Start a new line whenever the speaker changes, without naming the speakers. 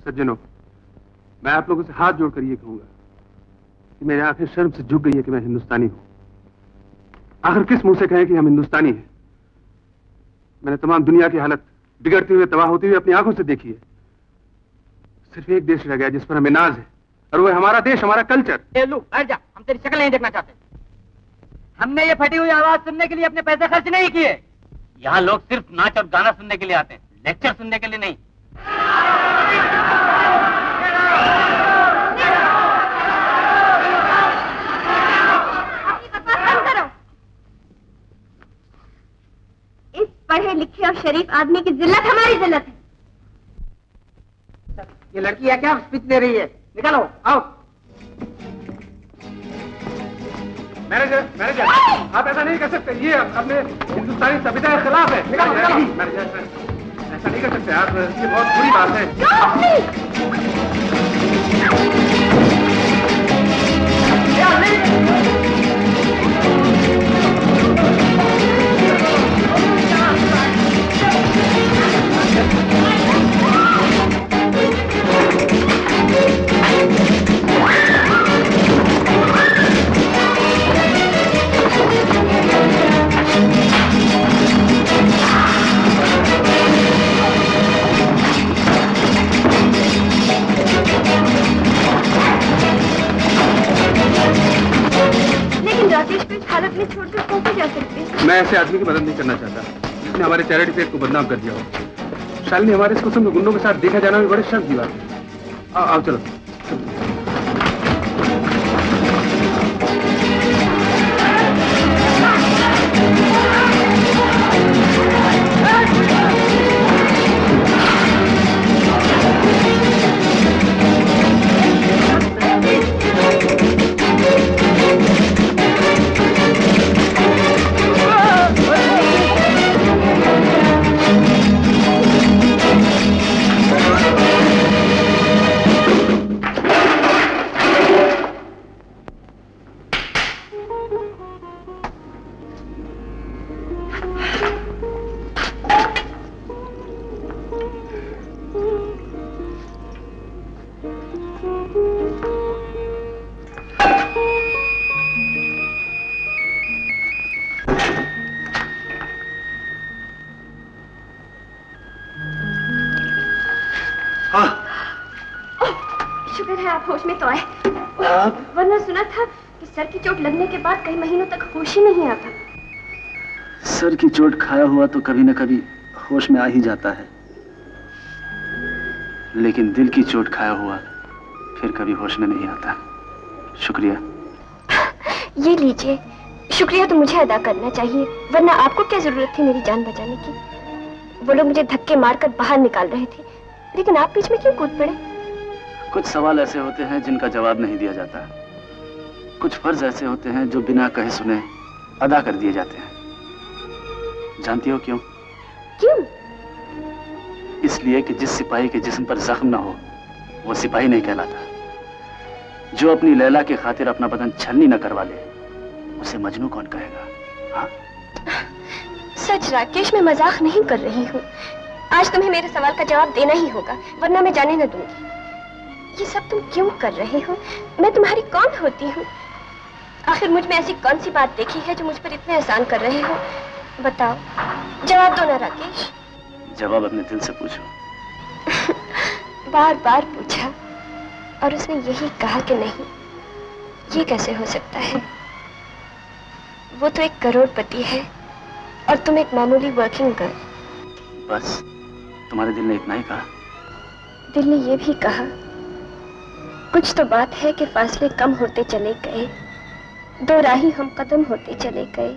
सज्जनों, मैं आप लोगों से हाथ जोड़कर ये कहूंगा कि मेरी आंखें शर्म से झुक गई है कि मैं हिंदुस्तानी हूं। आखिर किस मुंह से कहें कि हम हिंदुस्तानी हैं? मैंने तमाम दुनिया की हालत बिगड़ते हुए, तबाह होती हुई अपनी आंखों से देखी है। सिर्फ एक देश रह गया जिस पर हमें नाज है, और वो है हमारा देश, हमारा कल्चर।
लू, बैठ जा, हम तेरी शक्ल नहीं देखना चाहते। हमने ये फटी हुई आवाज सुनने के लिए अपने पैसे खर्च नहीं किए। यहाँ लोग सिर्फ नाच और गाना सुनने के लिए आते हैं, लेक्चर सुनने के लिए नहीं।
इस पढ़े लिखे और शरीफ आदमी की जिल्लत हमारी जिल्लत है।
ये लड़की है क्या स्पीच दे रही है? निकालो, आओ।
मैनेजर, आप ऐसा नहीं कर सकते। ये अपने हिंदुस्तानी सभ्यता के खिलाफ है। निकालो। मैनेजर, ऐसा नहीं कर सकते आप, ये बहुत बुरी बात है।
राकेश को इस हालत में छोड़कर कैसे जा सकते?
मैं ऐसे आदमी की मदद नहीं करना चाहता जिसने हमारे चैरिटी फेयर को बदनाम कर दिया हो। शालिनी, हमारे इस किस्म के गुंडों के साथ देखा जाना भी बड़े शर्म की बात है। आओ चलो।
की चोट लगने के बाद कई महीनों तक होश ही नहीं आता।
सर की चोट खाया हुआ तो कभी न कभी होश में आ ही जाता है, लेकिन दिल की चोट खाया हुआ फिर कभी होश में नहीं आता। शुक्रिया।
ये लीजिए। शुक्रिया तो मुझे अदा करना चाहिए, वरना आपको क्या जरूरत थी मेरी जान बचाने की? वो लोग मुझे धक्के मारकर बाहर निकाल रहे थे, लेकिन आप बीच में क्यों कूद पड़े?
कुछ सवाल ऐसे होते हैं जिनका जवाब नहीं दिया जाता। कुछ फर्ज ऐसे होते हैं जो बिना कहे सुने अदा कर दिए जाते हैं। जानती हो क्यों?
क्यों?
इसलिए कि जिस सिपाही के जिस्म पर जख्म ना हो वो सिपाही नहीं कहलाता। जो अपनी लैला की खातिर अपना बदन छलनी न करवा ले उसे मजनू कौन कहेगा? हाँ?
सच राकेश, मैं मजाक नहीं कर रही हूँ। आज तुम्हें मेरे सवाल का जवाब देना ही होगा, वरना मैं जाने न दूंगी। ये सब तुम क्यों कर रहे हो? मैं तुम्हारी कौन होती हूँ? आखिर मुझ में ऐसी कौन सी बात देखी है जो मुझ पर इतने एहसान कर रहे हो? बताओ, जवाब दो ना राकेश।
जवाब अपने दिल से पूछो।
बार बार पूछा और उसने यही कहा कि नहीं। ये कैसे हो सकता है? वो तो एक करोड़पति है और तुम एक मामूली वर्किंग गर्ल।
बस तुम्हारे दिल ने इतना ही कहा?
दिल ने ये भी कहा, कुछ तो बात है कि फासले कम होते चले गए, दो राही हम कदम होते चले गए।